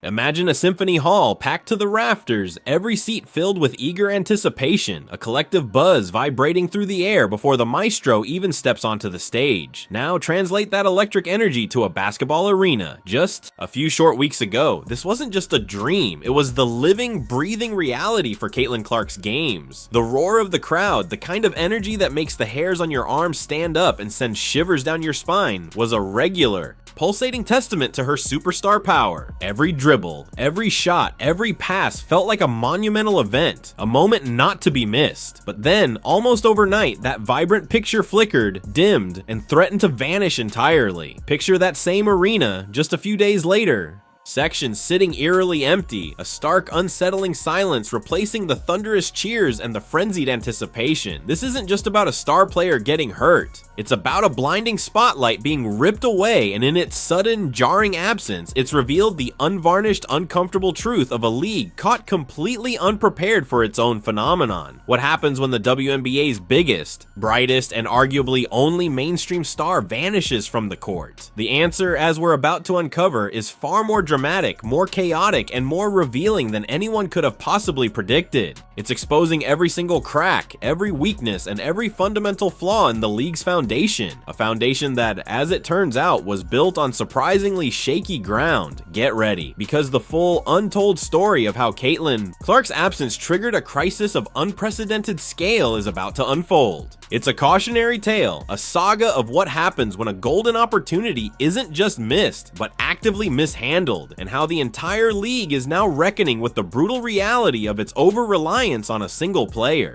Imagine a symphony hall packed to the rafters, every seat filled with eager anticipation, a collective buzz vibrating through the air before the maestro even steps onto the stage. Now translate that electric energy to a basketball arena. Just a few short weeks ago, this wasn't just a dream, it was the living, breathing reality for Caitlin Clark's games. The roar of the crowd, the kind of energy that makes the hairs on your arms stand up and send shivers down your spine, was a regular, pulsating testament to her superstar power. Every dribble, every shot, every pass felt like a monumental event, a moment not to be missed. But then, almost overnight, that vibrant picture flickered, dimmed, and threatened to vanish entirely. Picture that same arena just a few days later. Sections sitting eerily empty, a stark, unsettling silence replacing the thunderous cheers and the frenzied anticipation. This isn't just about a star player getting hurt. It's about a blinding spotlight being ripped away, and in its sudden, jarring absence, it's revealed the unvarnished, uncomfortable truth of a league caught completely unprepared for its own phenomenon. What happens when the WNBA's biggest, brightest, and arguably only mainstream star vanishes from the court? The answer, as we're about to uncover, is far more dramatic, more chaotic, and more revealing than anyone could have possibly predicted. It's exposing every single crack, every weakness, and every fundamental flaw in the league's foundation. A foundation that, as it turns out, was built on surprisingly shaky ground. Get ready, because the full, untold story of how Caitlin Clark's absence triggered a crisis of unprecedented scale is about to unfold. It's a cautionary tale, a saga of what happens when a golden opportunity isn't just missed, but actively mishandled, and how the entire league is now reckoning with the brutal reality of its over-reliance on a single player.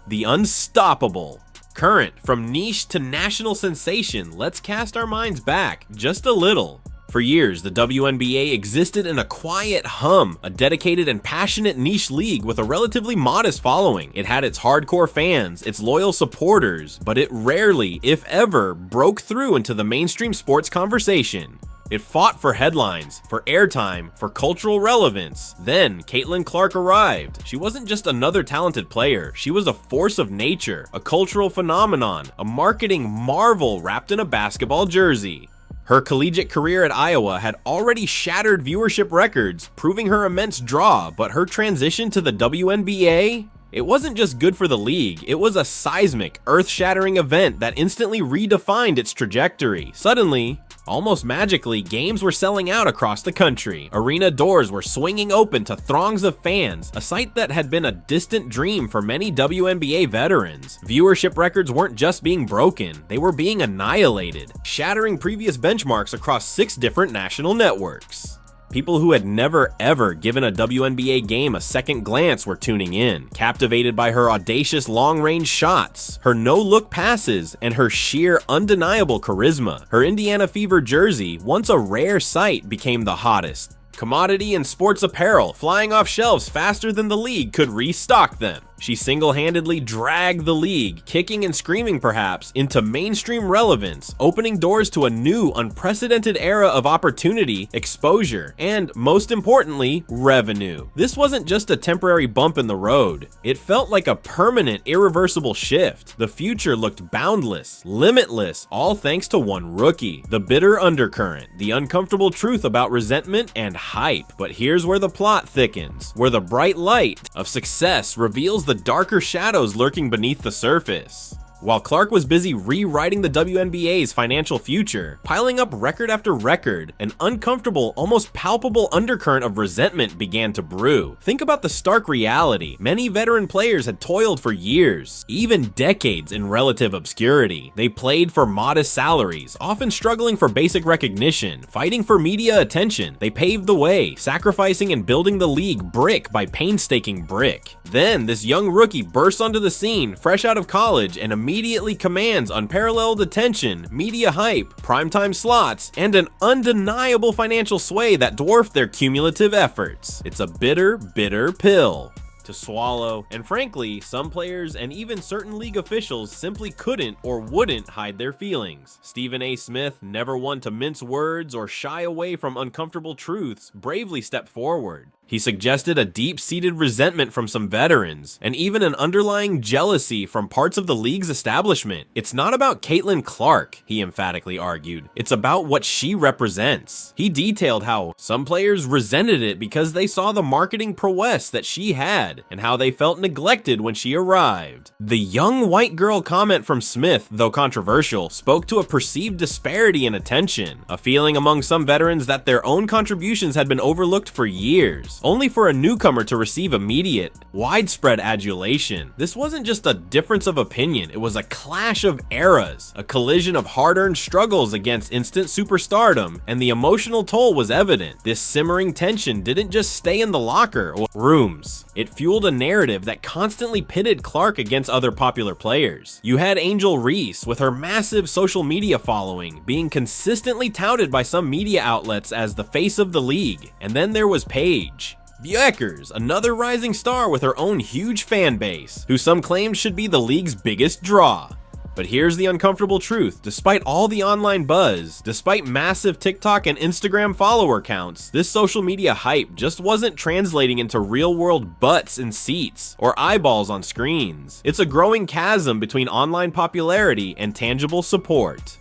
The unstoppable. Current, from niche to national sensation, let's cast our minds back just a little. For years, the WNBA existed in a quiet hum, a dedicated and passionate niche league with a relatively modest following. It had its hardcore fans, its loyal supporters, but it rarely, if ever, broke through into the mainstream sports conversation. It fought for headlines, for airtime, for cultural relevance. Then, Caitlin Clark arrived. She wasn't just another talented player, she was a force of nature, a cultural phenomenon, a marketing marvel wrapped in a basketball jersey. Her collegiate career at Iowa had already shattered viewership records, proving her immense draw, but her transition to the WNBA? It wasn't just good for the league, it was a seismic, earth-shattering event that instantly redefined its trajectory. Suddenly, almost magically, games were selling out across the country. Arena doors were swinging open to throngs of fans, a sight that had been a distant dream for many WNBA veterans. Viewership records weren't just being broken, they were being annihilated, shattering previous benchmarks across 6 different national networks. People who had never ever given a WNBA game a second glance were tuning in, captivated by her audacious long-range shots, her no-look passes, and her sheer undeniable charisma. Her Indiana Fever jersey, once a rare sight, became the hottest commodity in sports apparel, flying off shelves faster than the league could restock them. She single-handedly dragged the league, kicking and screaming perhaps, into mainstream relevance, opening doors to a new, unprecedented era of opportunity, exposure, and, most importantly, revenue. This wasn't just a temporary bump in the road. It felt like a permanent, irreversible shift. The future looked boundless, limitless, all thanks to one rookie. The bitter undercurrent, the uncomfortable truth about resentment and hype. But here's where the plot thickens, where the bright light of success reveals the darker shadows lurking beneath the surface. While Clark was busy rewriting the WNBA's financial future, piling up record after record, an uncomfortable, almost palpable undercurrent of resentment began to brew. Think about the stark reality. Many veteran players had toiled for years, even decades, in relative obscurity. They played for modest salaries, often struggling for basic recognition, fighting for media attention. They paved the way, sacrificing and building the league brick by painstaking brick. Then, this young rookie bursts onto the scene, fresh out of college, and immediately commands unparalleled attention, media hype, primetime slots, and an undeniable financial sway that dwarfed their cumulative efforts. It's a bitter, bitter pill to swallow, and frankly, some players and even certain league officials simply couldn't or wouldn't hide their feelings. Stephen A. Smith, never one to mince words or shy away from uncomfortable truths, bravely stepped forward. He suggested a deep-seated resentment from some veterans, and even an underlying jealousy from parts of the league's establishment. It's not about Caitlin Clark, he emphatically argued. It's about what she represents. He detailed how some players resented it because they saw the marketing prowess that she had, and how they felt neglected when she arrived. The young white girl comment from Smith, though controversial, spoke to a perceived disparity in attention, a feeling among some veterans that their own contributions had been overlooked for years, only for a newcomer to receive immediate, widespread adulation. This wasn't just a difference of opinion, it was a clash of eras, a collision of hard-earned struggles against instant superstardom, and the emotional toll was evident. This simmering tension didn't just stay in the locker or rooms. It fueled a narrative that constantly pitted Clark against other popular players. You had Angel Reese, with her massive social media following, being consistently touted by some media outlets as the face of the league, and then there was Paige Bueckers, another rising star with her own huge fan base, who some claimed should be the league's biggest draw. But here's the uncomfortable truth: despite all the online buzz, despite massive TikTok and Instagram follower counts, this social media hype just wasn't translating into real-world butts in seats or eyeballs on screens. It's a growing chasm between online popularity and tangible support.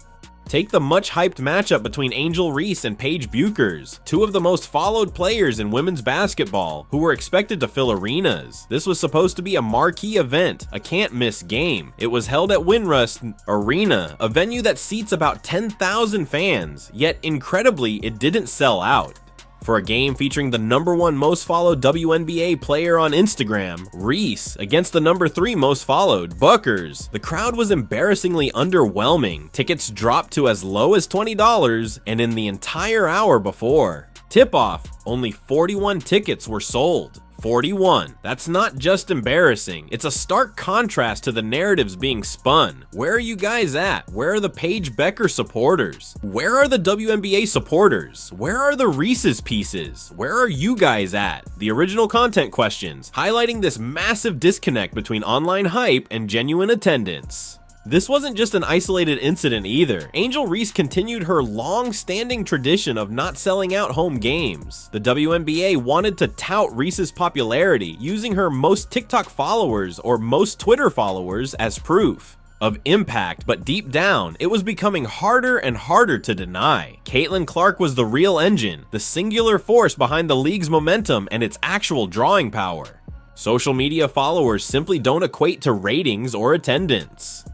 Take the much-hyped matchup between Angel Reese and Paige Bueckers, two of the most followed players in women's basketball, who were expected to fill arenas. This was supposed to be a marquee event, a can't-miss game. It was held at Winrust Arena, a venue that seats about 10,000 fans, yet incredibly, it didn't sell out. For a game featuring the #1 most followed WNBA player on Instagram, Reese, against the #3 most followed, Bueckers, the crowd was embarrassingly underwhelming. Tickets dropped to as low as $20, and in the entire hour before tip-off, only 41 tickets were sold. 41. That's not just embarrassing, it's a stark contrast to the narratives being spun. Where are you guys at? Where are the Paige Bueckers supporters? Where are the WNBA supporters? Where are the Reese's pieces? Where are you guys at? The original content questions, highlighting this massive disconnect between online hype and genuine attendance. This wasn't just an isolated incident either. Angel Reese continued her long-standing tradition of not selling out home games. The WNBA wanted to tout Reese's popularity, using her most TikTok followers or most Twitter followers as proof of impact, but deep down, it was becoming harder and harder to deny. Caitlin Clark was the real engine, the singular force behind the league's momentum and its actual drawing power. Social media followers simply don't equate to ratings or attendance.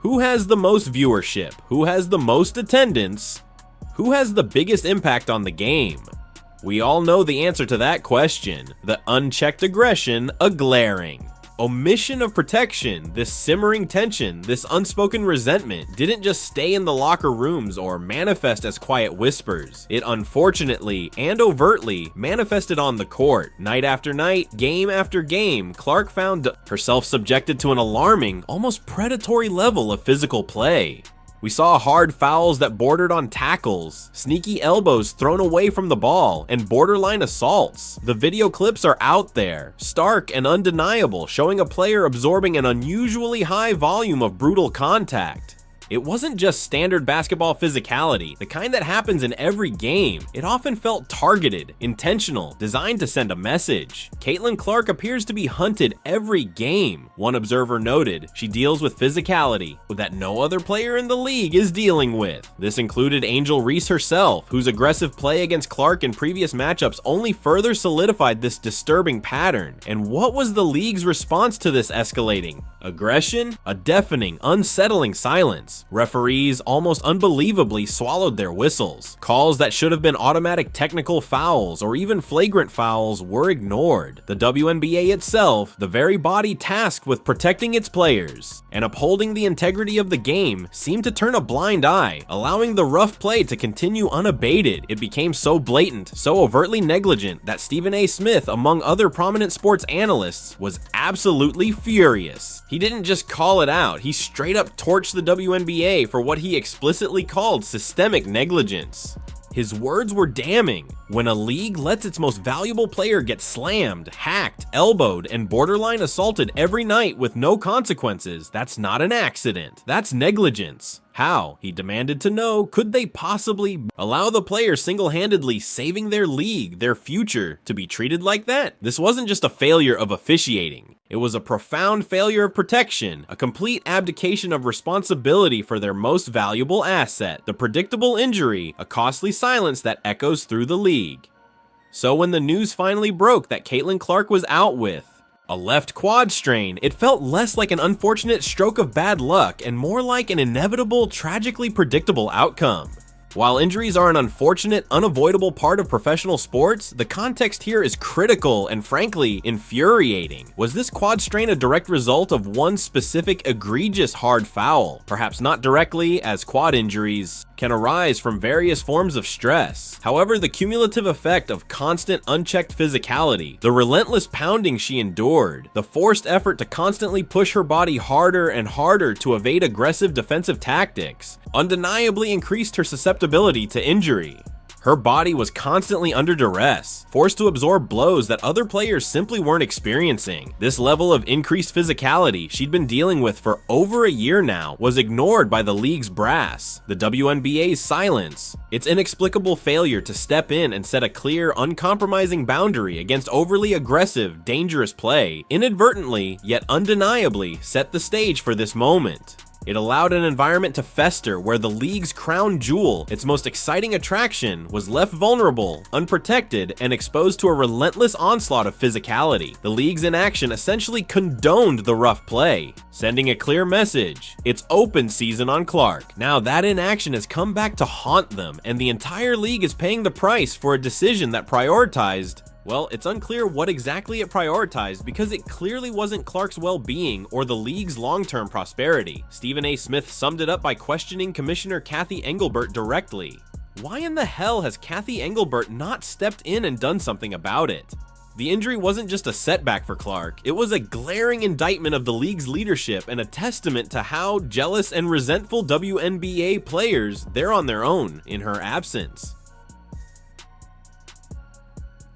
Who has the most viewership? Who has the most attendance? Who has the biggest impact on the game? We all know the answer to that question. The unchecked aggression, a glaring omission of protection. This simmering tension, this unspoken resentment didn't just stay in the locker rooms or manifest as quiet whispers. It unfortunately and overtly manifested on the court. Night after night, game after game, Clark found herself subjected to an alarming, almost predatory level of physical play. We saw hard fouls that bordered on tackles, sneaky elbows thrown away from the ball, and borderline assaults. The video clips are out there, stark and undeniable, showing a player absorbing an unusually high volume of brutal contact. It wasn't just standard basketball physicality, the kind that happens in every game. It often felt targeted, intentional, designed to send a message. Caitlin Clark appears to be hunted every game. One observer noted, she deals with physicality that no other player in the league is dealing with. This included Angel Reese herself, whose aggressive play against Clark in previous matchups only further solidified this disturbing pattern. And what was the league's response to this escalating aggression? A deafening, unsettling silence. Referees almost unbelievably swallowed their whistles. Calls that should have been automatic technical fouls or even flagrant fouls were ignored. The WNBA itself, the very body tasked with protecting its players and upholding the integrity of the game, seemed to turn a blind eye, allowing the rough play to continue unabated. It became so blatant, so overtly negligent, that Stephen A. Smith, among other prominent sports analysts, was absolutely furious. He didn't just call it out, he straight up torched the WNBA for what he explicitly called systemic negligence. His words were damning. When a league lets its most valuable player get slammed, hacked, elbowed, and borderline assaulted every night with no consequences, that's not an accident. That's negligence. How, he demanded to know, could they possibly allow the player single-handedly saving their league, their future, to be treated like that? This wasn't just a failure of officiating. It was a profound failure of protection, a complete abdication of responsibility for their most valuable asset, the predictable injury, a costly silence that echoes through the league. So when the news finally broke that Caitlin Clark was out with a left quad strain, it felt less like an unfortunate stroke of bad luck and more like an inevitable, tragically predictable outcome. While injuries are an unfortunate, unavoidable part of professional sports, the context here is critical and frankly infuriating. Was this quad strain a direct result of one specific egregious hard foul? Perhaps not directly, as quad injuries can arise from various forms of stress. However, the cumulative effect of constant unchecked physicality, the relentless pounding she endured, the forced effort to constantly push her body harder and harder to evade aggressive defensive tactics, undeniably increased her susceptibility to injury. Her body was constantly under duress, forced to absorb blows that other players simply weren't experiencing. This level of increased physicality she'd been dealing with for over a year now was ignored by the league's brass, the WNBA's silence, its inexplicable failure to step in and set a clear, uncompromising boundary against overly aggressive, dangerous play, inadvertently, yet undeniably, set the stage for this moment. It allowed an environment to fester where the league's crown jewel, its most exciting attraction, was left vulnerable, unprotected, and exposed to a relentless onslaught of physicality. The league's inaction essentially condoned the rough play, sending a clear message: it's open season on Clark. Now that inaction has come back to haunt them, and the entire league is paying the price for a decision that prioritized, well, it's unclear what exactly it prioritized because it clearly wasn't Clark's well-being or the league's long-term prosperity. Stephen A. Smith summed it up by questioning Commissioner Cathy Engelbert directly. Why in the hell has Cathy Engelbert not stepped in and done something about it? The injury wasn't just a setback for Clark, it was a glaring indictment of the league's leadership and a testament to how jealous and resentful WNBA players they're on their own in her absence.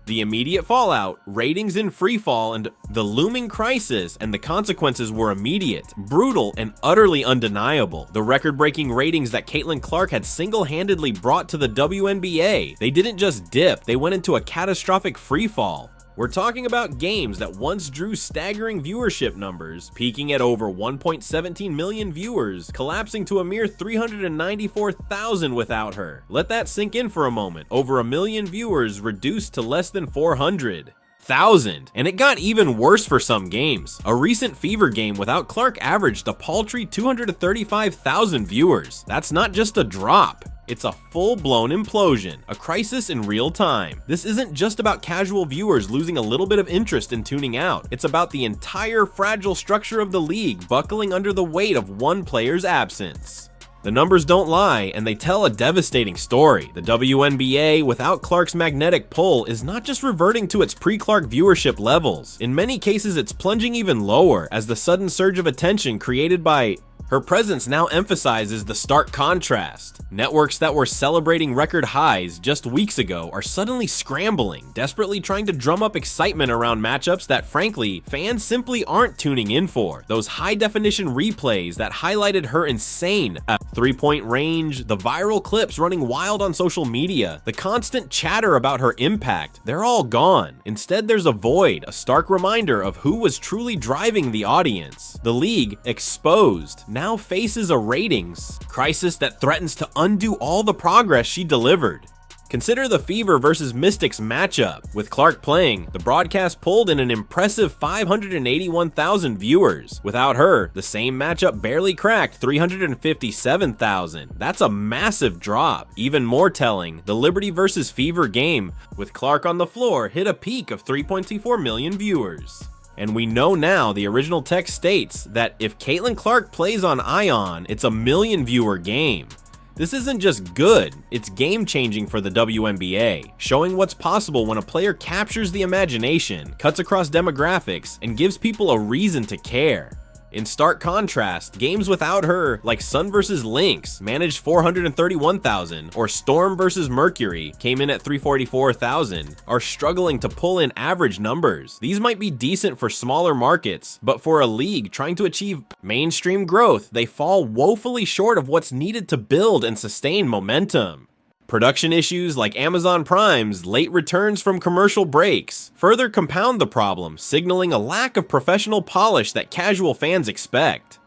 The immediate fallout, ratings in freefall, and the looming crisis and the consequences were immediate, brutal, and utterly undeniable. The record-breaking ratings that Caitlin Clark had single-handedly brought to the WNBA, they didn't just dip, they went into a catastrophic freefall. We're talking about games that once drew staggering viewership numbers, peaking at over 1.17 million viewers, collapsing to a mere 394,000 without her. Let that sink in for a moment. Over a million viewers reduced to less than 400,000. And it got even worse for some games. A recent Fever game without Clark averaged a paltry 235,000 viewers. That's not just a drop. It's a full-blown implosion, a crisis in real time. This isn't just about casual viewers losing a little bit of interest in tuning out. It's about the entire fragile structure of the league buckling under the weight of one player's absence. The numbers don't lie, and they tell a devastating story. The WNBA, without Clark's magnetic pull, is not just reverting to its pre-Clark viewership levels. In many cases, it's plunging even lower, as the sudden surge of attention created by her presence now emphasizes the stark contrast. Networks that were celebrating record highs just weeks ago are suddenly scrambling, desperately trying to drum up excitement around matchups that, frankly, fans simply aren't tuning in for. Those high-definition replays that highlighted her insane three-point range, the viral clips running wild on social media, the constant chatter about her impact, they're all gone. Instead, there's a void, a stark reminder of who was truly driving the audience. The league, exposed, now faces a ratings crisis that threatens to undo all the progress she delivered. Consider the Fever versus Mystics matchup. With Clark playing, the broadcast pulled in an impressive 581,000 viewers. Without her, the same matchup barely cracked 357,000. That's a massive drop. Even more telling, the Liberty versus Fever game, with Clark on the floor, hit a peak of 3.24 million viewers. And we know now the original text states that if Caitlin Clark plays on Ion, it's a 1 million viewer game. This isn't just good, it's game-changing for the WNBA, showing what's possible when a player captures the imagination, cuts across demographics, and gives people a reason to care. In stark contrast, games without her, like Sun vs. Lynx, managed 431,000, or Storm vs. Mercury came in at 344,000, are struggling to pull in average numbers. These might be decent for smaller markets, but for a league trying to achieve mainstream growth, they fall woefully short of what's needed to build and sustain momentum. Production issues like Amazon Prime's late returns from commercial breaks further compound the problem, signaling a lack of professional polish that casual fans expect.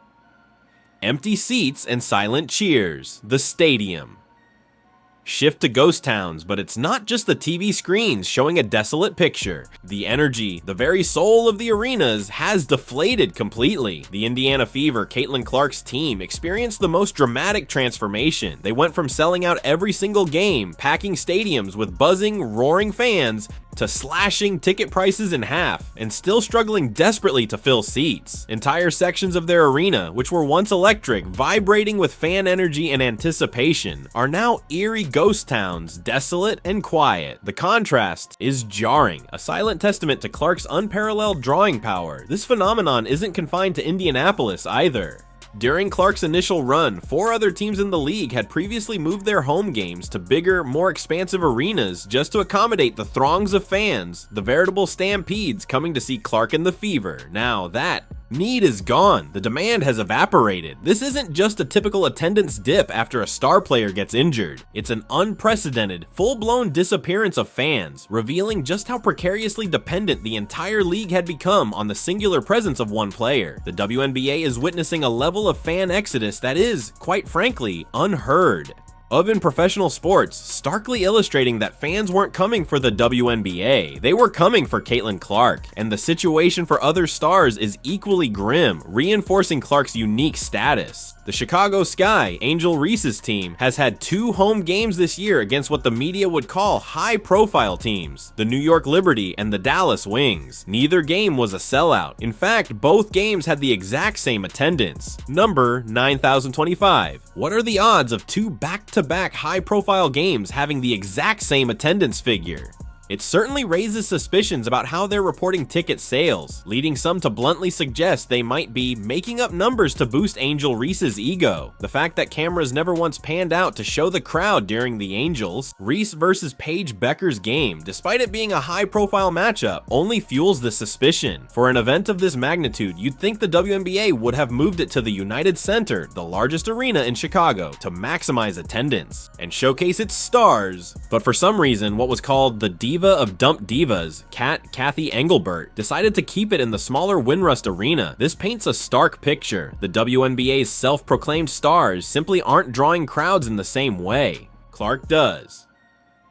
Empty seats and silent cheers, the stadium. Shift to ghost towns, but it's not just the TV screens showing a desolate picture. The energy, the very soul of the arenas, has deflated completely. The Indiana Fever, Caitlin Clark's team, experienced the most dramatic transformation. They went from selling out every single game, packing stadiums with buzzing, roaring fans, to slashing ticket prices in half, and still struggling desperately to fill seats. Entire sections of their arena, which were once electric, vibrating with fan energy and anticipation, are now eerie ghost towns, desolate and quiet. The contrast is jarring, a silent testament to Clark's unparalleled drawing power. This phenomenon isn't confined to Indianapolis either. During Clark's initial run, 4 other teams in the league had previously moved their home games to bigger, more expansive arenas just to accommodate the throngs of fans, the veritable stampedes coming to see Clark and the Fever. Now that need is gone. The demand has evaporated. This isn't just a typical attendance dip after a star player gets injured. It's an unprecedented, full-blown disappearance of fans, revealing just how precariously dependent the entire league had become on the singular presence of one player. The WNBA is witnessing a level of fan exodus that is, quite frankly, unheard of in professional sports, starkly illustrating that fans weren't coming for the WNBA. They were coming for Caitlin Clark, and the situation for other stars is equally grim, reinforcing Clark's unique status. The Chicago Sky, Angel Reese's team, has had 2 home games this year against what the media would call high-profile teams, the New York Liberty and the Dallas Wings. Neither game was a sellout. In fact, both games had the exact same attendance, number 9,025. What are the odds of 2 back-to-back high-profile games having the exact same attendance figure? It certainly raises suspicions about how they're reporting ticket sales, leading some to bluntly suggest they might be making up numbers to boost Angel Reese's ego. The fact that cameras never once panned out to show the crowd during the Angels Reese versus Paige Becker's game, despite it being a high-profile matchup, only fuels the suspicion. For an event of this magnitude, you'd think the WNBA would have moved it to the United Center, the largest arena in Chicago, to maximize attendance and showcase its stars. But for some reason, what was called the diva of dump divas, Kathy Engelbert, decided to keep it in the smaller Windrust Arena. This paints a stark picture. The WNBA's self-proclaimed stars simply aren't drawing crowds in the same way. Clark does.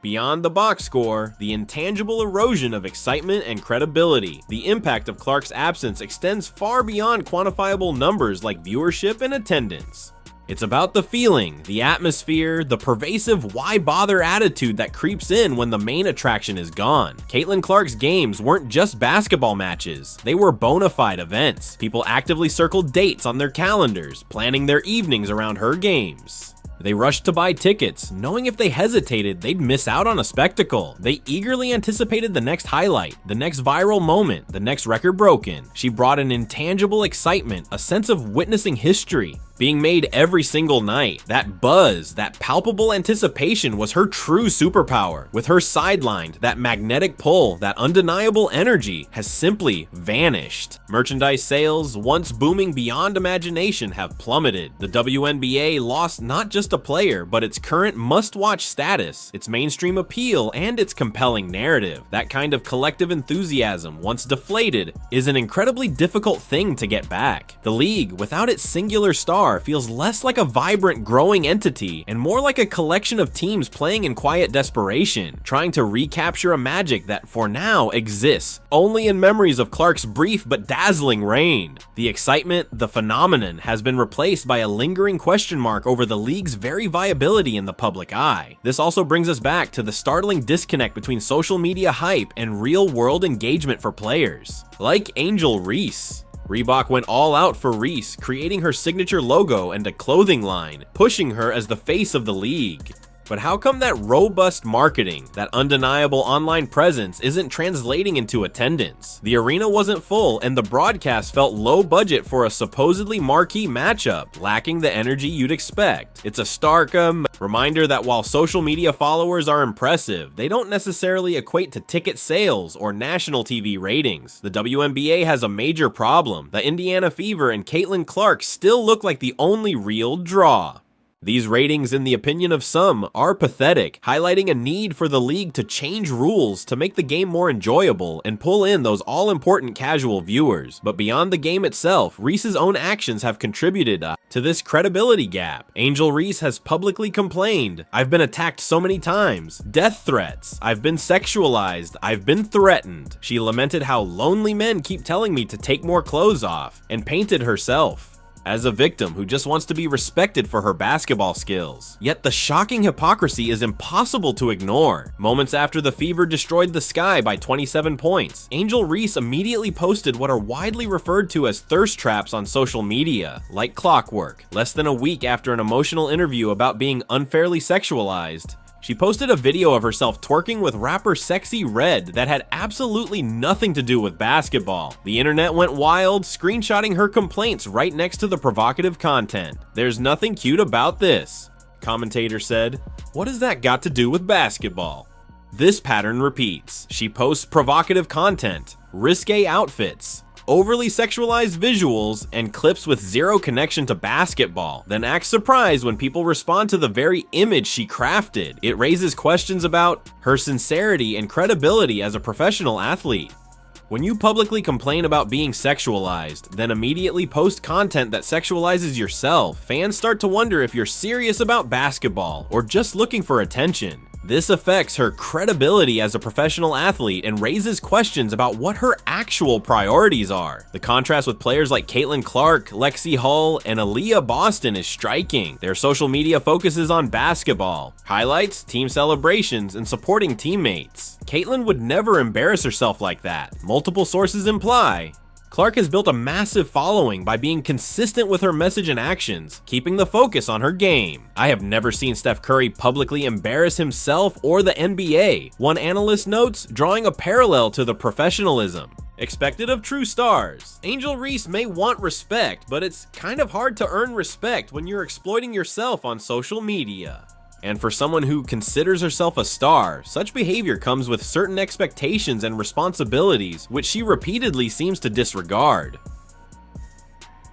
Beyond the box score, the intangible erosion of excitement and credibility. The impact of Clark's absence extends far beyond quantifiable numbers like viewership and attendance. It's about the feeling, the atmosphere, the pervasive why bother attitude that creeps in when the main attraction is gone. Caitlin Clark's games weren't just basketball matches, they were bona fide events. People actively circled dates on their calendars, planning their evenings around her games. They rushed to buy tickets, knowing if they hesitated, they'd miss out on a spectacle. They eagerly anticipated the next highlight, the next viral moment, the next record broken. She brought an intangible excitement, a sense of witnessing history being made every single night. That buzz, that palpable anticipation was her true superpower. With her sidelined, that magnetic pull, that undeniable energy has simply vanished. Merchandise sales, once booming beyond imagination, have plummeted. The WNBA lost not just a player, but its current must-watch status, its mainstream appeal, and its compelling narrative. That kind of collective enthusiasm, once deflated, is an incredibly difficult thing to get back. The league, without its singular star, feels less like a vibrant, growing entity and more like a collection of teams playing in quiet desperation, trying to recapture a magic that for now exists only in memories of Clark's brief but dazzling reign. The excitement, the phenomenon, has been replaced by a lingering question mark over the league's very viability in the public eye. This also brings us back to the startling disconnect between social media hype and real-world engagement for players. Like Angel Reese, Reebok went all out for Reese, creating her signature logo and a clothing line, pushing her as the face of the league. But how come that robust marketing, that undeniable online presence isn't translating into attendance? The arena wasn't full and the broadcast felt low budget for a supposedly marquee matchup, lacking the energy you'd expect. It's a stark reminder that while social media followers are impressive, they don't necessarily equate to ticket sales or national TV ratings. The WNBA has a major problem. The Indiana Fever and Caitlin Clark still look like the only real draw. These ratings, in the opinion of some, are pathetic, highlighting a need for the league to change rules to make the game more enjoyable and pull in those all-important casual viewers. But beyond the game itself, Reese's own actions have contributed to this credibility gap. Angel Reese has publicly complained, "I've been attacked so many times, death threats, I've been sexualized, I've been threatened." She lamented how lonely men keep telling me to take more clothes off, and painted herself as a victim who just wants to be respected for her basketball skills. Yet the shocking hypocrisy is impossible to ignore. Moments after the Fever destroyed the Sky by 27 points, Angel Reese immediately posted what are widely referred to as thirst traps on social media, like clockwork. Less than a week after an emotional interview about being unfairly sexualized, she posted a video of herself twerking with rapper Sexy Red that had absolutely nothing to do with basketball. The internet went wild, screenshotting her complaints right next to the provocative content. "There's nothing cute about this," commentator said. "What has that got to do with basketball?" This pattern repeats. She posts provocative content, risque outfits, overly sexualized visuals, and clips with zero connection to basketball, then acts surprised when people respond to the very image she crafted. It raises questions about her sincerity and credibility as a professional athlete. When you publicly complain about being sexualized, then immediately post content that sexualizes yourself, fans start to wonder if you're serious about basketball or just looking for attention. This affects her credibility as a professional athlete and raises questions about what her actual priorities are. The contrast with players like Caitlin Clark, Lexi Hull, and Aaliyah Boston is striking. Their social media focuses on basketball, highlights, team celebrations, and supporting teammates. Caitlin would never embarrass herself like that. Multiple sources imply Clark has built a massive following by being consistent with her message and actions, keeping the focus on her game. "I have never seen Steph Curry publicly embarrass himself or the NBA," one analyst notes, drawing a parallel to the professionalism expected of true stars. Angel Reese may want respect, but it's kind of hard to earn respect when you're exploiting yourself on social media. And for someone who considers herself a star, such behavior comes with certain expectations and responsibilities, which she repeatedly seems to disregard.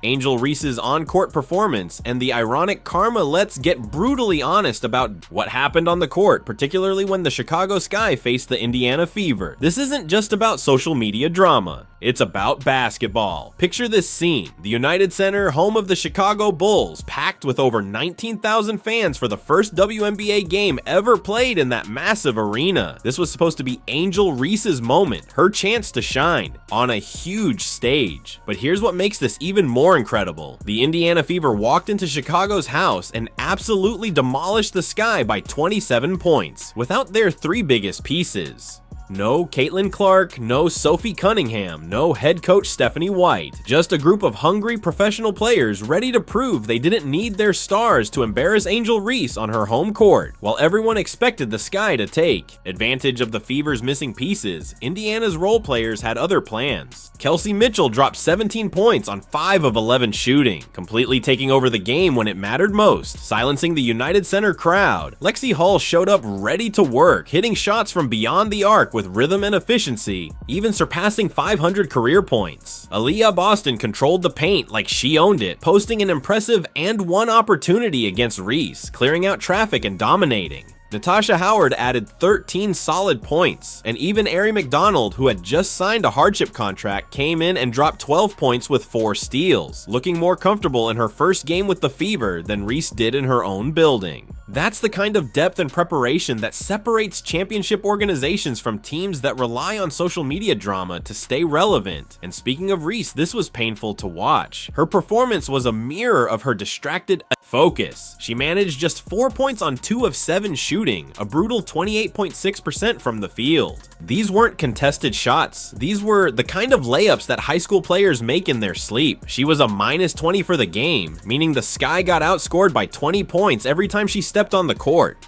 Angel Reese's on-court performance and the ironic karma. Let's get brutally honest about what happened on the court, particularly when the Chicago Sky faced the Indiana Fever. This isn't just about social media drama. It's about basketball. Picture this scene. The United Center, home of the Chicago Bulls, packed with over 19,000 fans for the first WNBA game ever played in that massive arena. This was supposed to be Angel Reese's moment, her chance to shine on a huge stage. But here's what makes this even more incredible. The Indiana Fever walked into Chicago's house and absolutely demolished the Sky by 27 points, without their three biggest pieces. No Caitlin Clark, no Sophie Cunningham, no head coach Stephanie White. Just a group of hungry professional players ready to prove they didn't need their stars to embarrass Angel Reese on her home court, while everyone expected the Sky to take advantage of the Fever's missing pieces. Indiana's role players had other plans. Kelsey Mitchell dropped 17 points on 5 of 11 shooting, completely taking over the game when it mattered most, silencing the United Center crowd. Lexi Hull showed up ready to work, hitting shots from beyond the arc with rhythm and efficiency, even surpassing 500 career points. Aaliyah Boston controlled the paint like she owned it, posting an impressive and one opportunity against Reese, clearing out traffic and dominating. Natasha Howard added 13 solid points, and even Ari McDonald, who had just signed a hardship contract, came in and dropped 12 points with 4 steals, looking more comfortable in her first game with the Fever than Reese did in her own building. That's the kind of depth and preparation that separates championship organizations from teams that rely on social media drama to stay relevant. And speaking of Reese, this was painful to watch. Her performance was a mirror of her distracted focus. She managed just 4 points on 2 of 7 shooting, a brutal 28.6% from the field. These weren't contested shots. These were the kind of layups that high school players make in their sleep. She was a -20 for the game, meaning the Sky got outscored by 20 points every time she stepped on the court.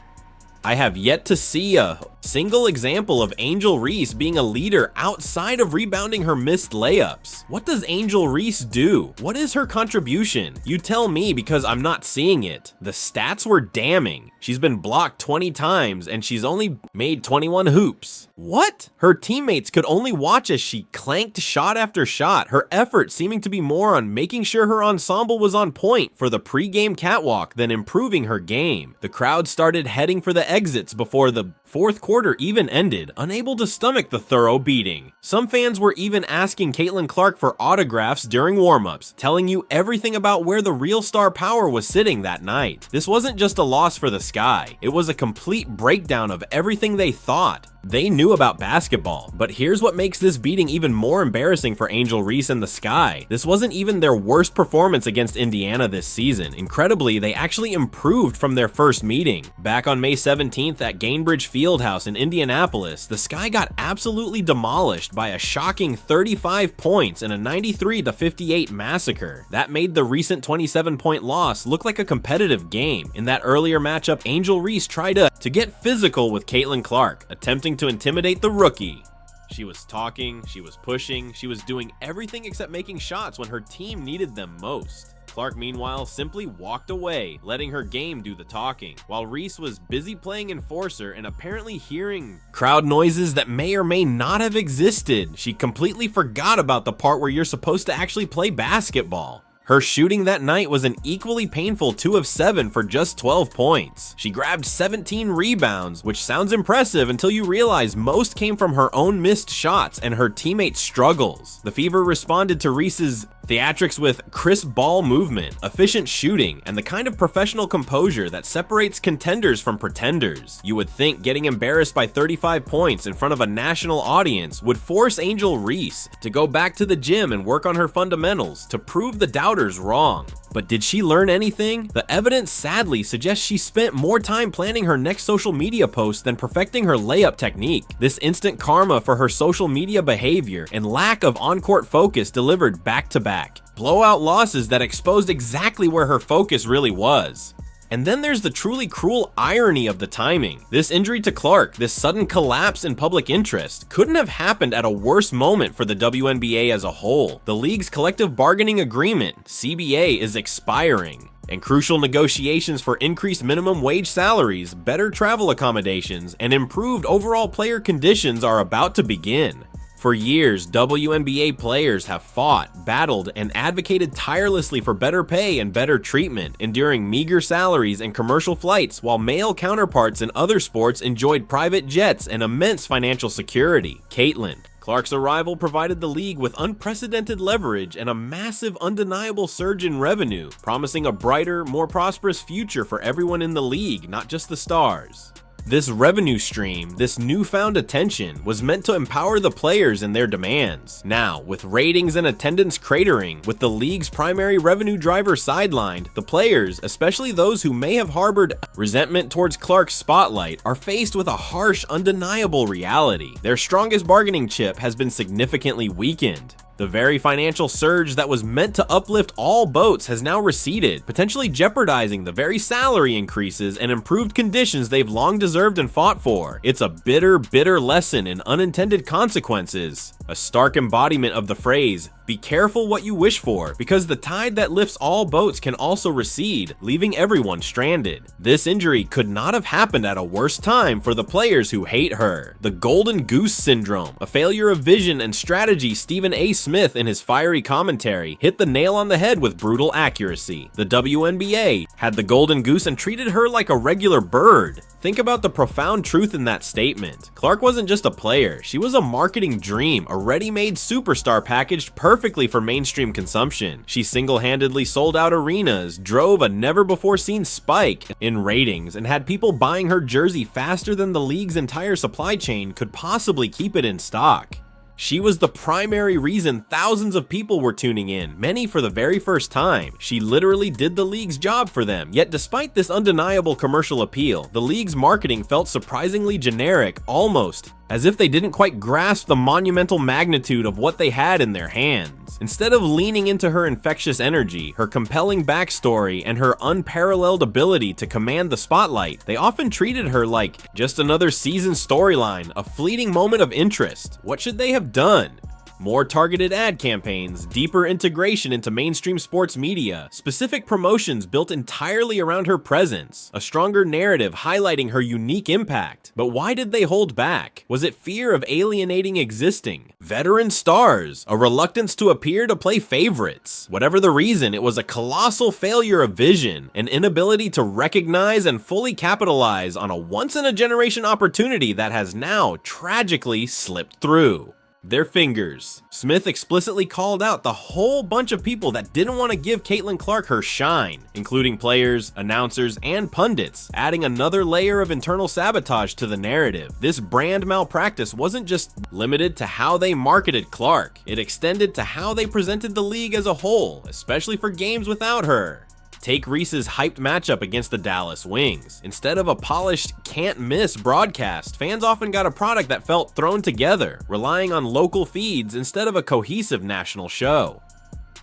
I have yet to see a single example of Angel Reese being a leader outside of rebounding her missed layups. What does Angel Reese do? What is her contribution? You tell me, because I'm not seeing it. The stats were damning. She's been blocked 20 times and she's only made 21 hoops. What? Her teammates could only watch as she clanked shot after shot, her effort seeming to be more on making sure her ensemble was on point for the pre-game catwalk than improving her game. The crowd started heading for the exits before the fourth quarter even ended, unable to stomach the thorough beating. Some fans were even asking Caitlin Clark for autographs during warm-ups, telling you everything about where the real star power was sitting that night. This wasn't just a loss for the Sky, it was a complete breakdown of everything they thought. They knew about basketball, but here's what makes this beating even more embarrassing for Angel Reese and the Sky. This wasn't even their worst performance against Indiana this season. Incredibly, they actually improved from their first meeting. Back on May 17th at Gainbridge Fieldhouse in Indianapolis, the Sky got absolutely demolished by a shocking 35 points in a 93-58 massacre. That made the recent 27-point loss look like a competitive game. In that earlier matchup, Angel Reese tried to get physical with Caitlin Clark, attempting to intimidate the rookie. She was talking, she was pushing, she was doing everything except making shots when her team needed them most. Clark, meanwhile, simply walked away, letting her game do the talking, while Reese was busy playing enforcer and apparently hearing crowd noises that may or may not have existed. She completely forgot about the part where you're supposed to actually play basketball. Her shooting that night was an equally painful 2 of 7 for just 12 points. She grabbed 17 rebounds, which sounds impressive until you realize most came from her own missed shots and her teammates' struggles. The Fever responded to Reese's theatrics with crisp ball movement, efficient shooting, and the kind of professional composure that separates contenders from pretenders. You would think getting embarrassed by 35 points in front of a national audience would force Angel Reese to go back to the gym and work on her fundamentals to prove the doubters wrong. But did she learn anything? The evidence sadly suggests she spent more time planning her next social media post than perfecting her layup technique. This instant karma for her social media behavior and lack of on-court focus delivered back-to-back blowout losses that exposed exactly where her focus really was. And then there's the truly cruel irony of the timing. This injury to Clark, this sudden collapse in public interest, couldn't have happened at a worse moment for the WNBA as a whole. The league's collective bargaining agreement, CBA, is expiring, and crucial negotiations for increased minimum wage salaries, better travel accommodations, and improved overall player conditions are about to begin. For years, WNBA players have fought, battled, and advocated tirelessly for better pay and better treatment, enduring meager salaries and commercial flights, while male counterparts in other sports enjoyed private jets and immense financial security. Caitlin Clark's arrival provided the league with unprecedented leverage and a massive, undeniable surge in revenue, promising a brighter, more prosperous future for everyone in the league, not just the stars. This revenue stream, this newfound attention, was meant to empower the players in their demands. Now, with ratings and attendance cratering, with the league's primary revenue driver sidelined, the players, especially those who may have harbored resentment towards Clark's spotlight, are faced with a harsh, undeniable reality. Their strongest bargaining chip has been significantly weakened. The very financial surge that was meant to uplift all boats has now receded, potentially jeopardizing the very salary increases and improved conditions they've long deserved and fought for. It's a bitter, bitter lesson in unintended consequences. A stark embodiment of the phrase, "Be careful what you wish for," because the tide that lifts all boats can also recede, leaving everyone stranded. This injury could not have happened at a worse time for the players who hate her. The Golden Goose Syndrome, a failure of vision and strategy. Stephen A. Smith, in his fiery commentary, hit the nail on the head with brutal accuracy. The WNBA had the Golden Goose and treated her like a regular bird. Think about the profound truth in that statement. Clark wasn't just a player, she was a marketing dream, a ready-made superstar packaged perfectly for mainstream consumption. She single-handedly sold out arenas, drove a never-before-seen spike in ratings, and had people buying her jersey faster than the league's entire supply chain could possibly keep it in stock. She was the primary reason thousands of people were tuning in, many for the very first time. She literally did the league's job for them. Yet despite this undeniable commercial appeal, the league's marketing felt surprisingly generic, almost as if they didn't quite grasp the monumental magnitude of what they had in their hands. Instead of leaning into her infectious energy, her compelling backstory, and her unparalleled ability to command the spotlight, they often treated her like just another season storyline, a fleeting moment of interest. What should they have done? More targeted ad campaigns, deeper integration into mainstream sports media, specific promotions built entirely around her presence, a stronger narrative highlighting her unique impact. But why did they hold back? Was it fear of alienating existing veteran stars, a reluctance to appear to play favorites? Whatever the reason, it was a colossal failure of vision, an inability to recognize and fully capitalize on a once-in-a-generation opportunity that has now tragically slipped through their fingers. Smith explicitly called out the whole bunch of people that didn't want to give Caitlin Clark her shine, including players, announcers, and pundits, adding another layer of internal sabotage to the narrative. This brand malpractice wasn't just limited to how they marketed Clark, it extended to how they presented the league as a whole, especially for games without her. Take Reese's hyped matchup against the Dallas Wings. Instead of a polished, can't-miss broadcast, fans often got a product that felt thrown together, relying on local feeds instead of a cohesive national show.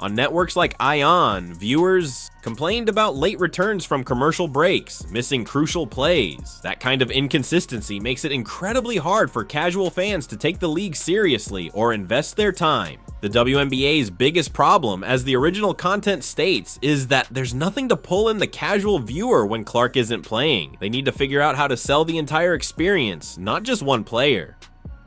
On networks like ION, viewers complained about late returns from commercial breaks, missing crucial plays. That kind of inconsistency makes it incredibly hard for casual fans to take the league seriously or invest their time. The WNBA's biggest problem, as the original content states, is that there's nothing to pull in the casual viewer when Clark isn't playing. They need to figure out how to sell the entire experience, not just one player.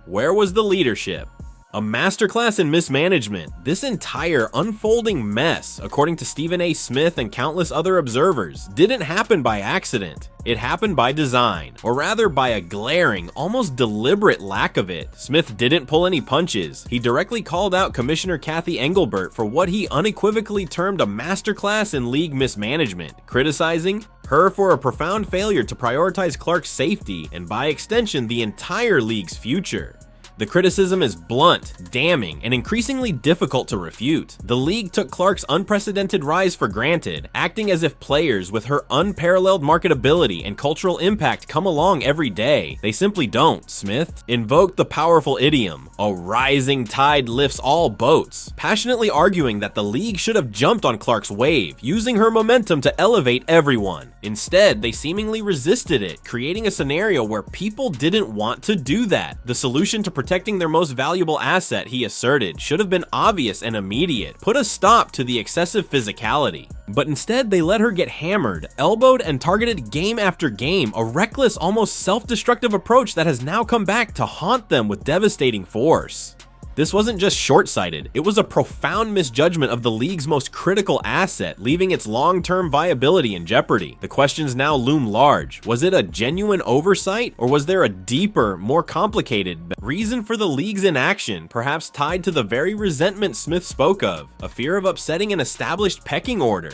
Where was the leadership? A masterclass in mismanagement. This entire unfolding mess, according to Stephen A. Smith and countless other observers, didn't happen by accident. It happened by design, or rather by a glaring, almost deliberate lack of it. Smith didn't pull any punches. He directly called out Commissioner Cathy Engelbert for what he unequivocally termed a masterclass in league mismanagement, criticizing her for a profound failure to prioritize Clark's safety and, by extension, the entire league's future. The criticism is blunt, damning, and increasingly difficult to refute. The league took Clark's unprecedented rise for granted, acting as if players with her unparalleled marketability and cultural impact come along every day. They simply don't. Smith invoked the powerful idiom, "A rising tide lifts all boats," passionately arguing that the league should have jumped on Clark's wave, using her momentum to elevate everyone. Instead, they seemingly resisted it, creating a scenario where people didn't want to do that. The solution to protecting their most valuable asset, he asserted, should have been obvious and immediate. Put a stop to the excessive physicality. But instead, they let her get hammered, elbowed, and targeted game after game, a reckless, almost self-destructive approach that has now come back to haunt them with devastating force. This wasn't just short-sighted, it was a profound misjudgment of the league's most critical asset, leaving its long-term viability in jeopardy. The questions now loom large. Was it a genuine oversight, or was there a deeper, more complicated reason for the league's inaction, perhaps tied to the very resentment Smith spoke of, a fear of upsetting an established pecking order?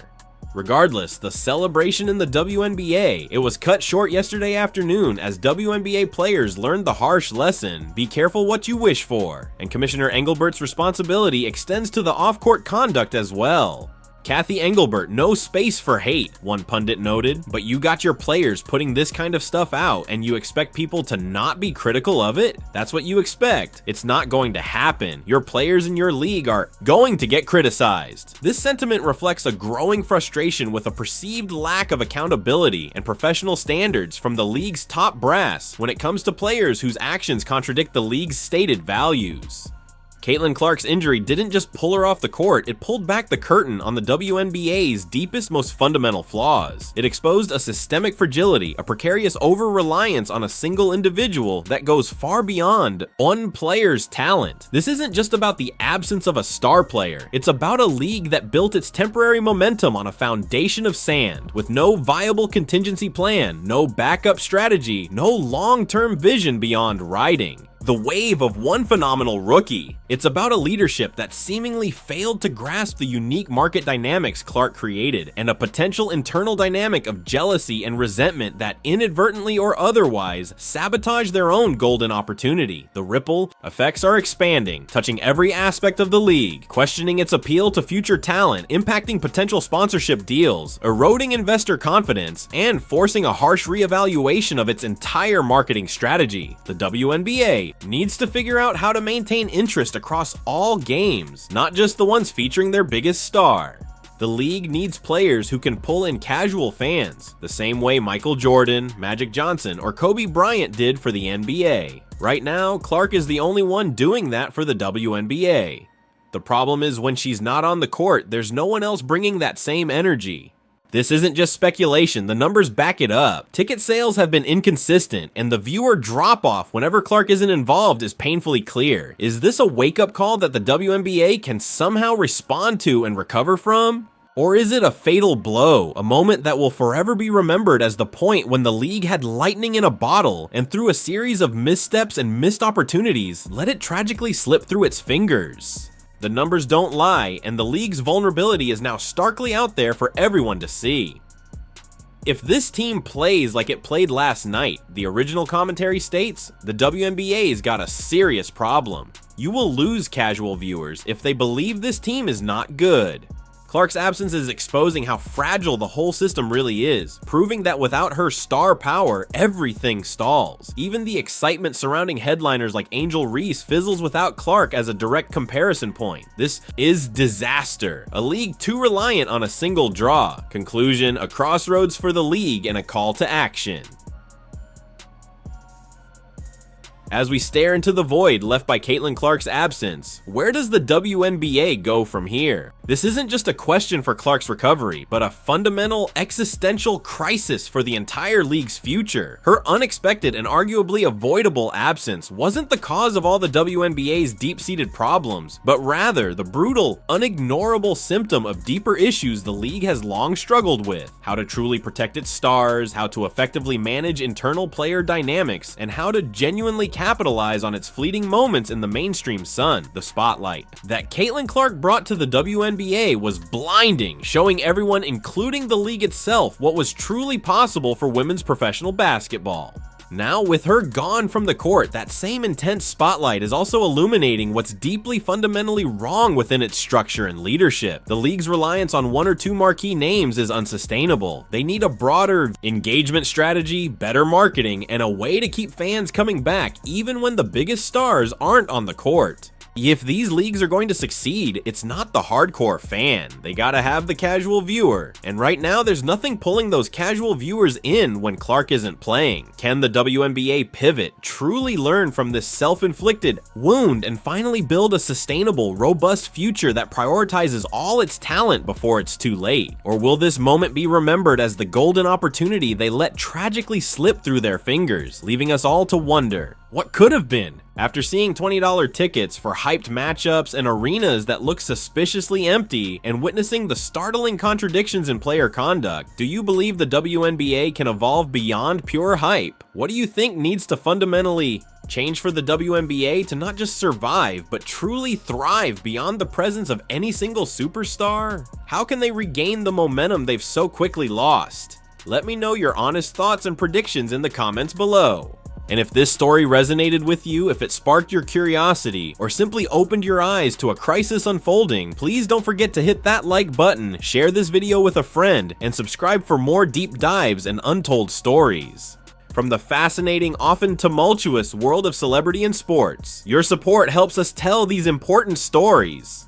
Regardless, the celebration in the WNBA, it was cut short yesterday afternoon as WNBA players learned the harsh lesson, be careful what you wish for, and Commissioner Engelbert's responsibility extends to the off-court conduct as well. Cathy Engelbert, no space for hate, one pundit noted, but you got your players putting this kind of stuff out and you expect people to not be critical of it? That's what you expect. It's not going to happen. Your players in your league are going to get criticized. This sentiment reflects a growing frustration with a perceived lack of accountability and professional standards from the league's top brass when it comes to players whose actions contradict the league's stated values. Caitlin Clark's injury didn't just pull her off the court, it pulled back the curtain on the WNBA's deepest, most fundamental flaws. It exposed a systemic fragility, a precarious over-reliance on a single individual that goes far beyond one player's talent. This isn't just about the absence of a star player, it's about a league that built its temporary momentum on a foundation of sand, with no viable contingency plan, no backup strategy, no long-term vision beyond riding the wave of one phenomenal rookie. It's about a leadership that seemingly failed to grasp the unique market dynamics Clark created, and a potential internal dynamic of jealousy and resentment that inadvertently or otherwise sabotage their own golden opportunity. The ripple effects are expanding, touching every aspect of the league, questioning its appeal to future talent, impacting potential sponsorship deals, eroding investor confidence, and forcing a harsh reevaluation of its entire marketing strategy. The WNBA needs to figure out how to maintain interest across all games, not just the ones featuring their biggest star. The league needs players who can pull in casual fans, the same way Michael Jordan, Magic Johnson, or Kobe Bryant did for the NBA. Right now, Clark is the only one doing that for the WNBA. The problem is when she's not on the court, there's no one else bringing that same energy. This isn't just speculation, the numbers back it up. Ticket sales have been inconsistent, and the viewer drop-off whenever Clark isn't involved is painfully clear. Is this a wake-up call that the WNBA can somehow respond to and recover from? Or is it a fatal blow, a moment that will forever be remembered as the point when the league had lightning in a bottle, and through a series of missteps and missed opportunities, let it tragically slip through its fingers? The numbers don't lie, and the league's vulnerability is now starkly out there for everyone to see. If this team plays like it played last night, the original commentary states, the WNBA's got a serious problem. You will lose casual viewers if they believe this team is not good. Clark's absence is exposing how fragile the whole system really is, proving that without her star power, everything stalls. Even the excitement surrounding headliners like Angel Reese fizzles without Clark as a direct comparison point. This is disaster, a league too reliant on a single draw. Conclusion, a crossroads for the league and a call to action. As we stare into the void left by Caitlin Clark's absence, where does the WNBA go from here? This isn't just a question for Clark's recovery, but a fundamental, existential crisis for the entire league's future. Her unexpected and arguably avoidable absence wasn't the cause of all the WNBA's deep-seated problems, but rather the brutal, unignorable symptom of deeper issues the league has long struggled with. How to truly protect its stars, how to effectively manage internal player dynamics, and how to genuinely capitalize on its fleeting moments in the mainstream sun, the spotlight. That Caitlin Clark brought to the WNBA was blinding, showing everyone, including the league itself, what was truly possible for women's professional basketball. Now, with her gone from the court, that same intense spotlight is also illuminating what's deeply fundamentally wrong within its structure and leadership. The league's reliance on one or two marquee names is unsustainable. They need a broader engagement strategy, better marketing, and a way to keep fans coming back even when the biggest stars aren't on the court. If these leagues are going to succeed, it's not the hardcore fan. They gotta have the casual viewer. And right now, there's nothing pulling those casual viewers in when Clark isn't playing. Can the WNBA pivot, truly learn from this self-inflicted wound, and finally build a sustainable, robust future that prioritizes all its talent before it's too late? Or will this moment be remembered as the golden opportunity they let tragically slip through their fingers, leaving us all to wonder, what could have been? After seeing $20 tickets for hyped matchups and arenas that look suspiciously empty, and witnessing the startling contradictions in player conduct, do you believe the WNBA can evolve beyond pure hype? What do you think needs to fundamentally change for the WNBA to not just survive, but truly thrive beyond the presence of any single superstar? How can they regain the momentum they've so quickly lost? Let me know your honest thoughts and predictions in the comments below. And if this story resonated with you, if it sparked your curiosity, or simply opened your eyes to a crisis unfolding, please don't forget to hit that like button, share this video with a friend, and subscribe for more deep dives and untold stories. From the fascinating, often tumultuous world of celebrity and sports, your support helps us tell these important stories.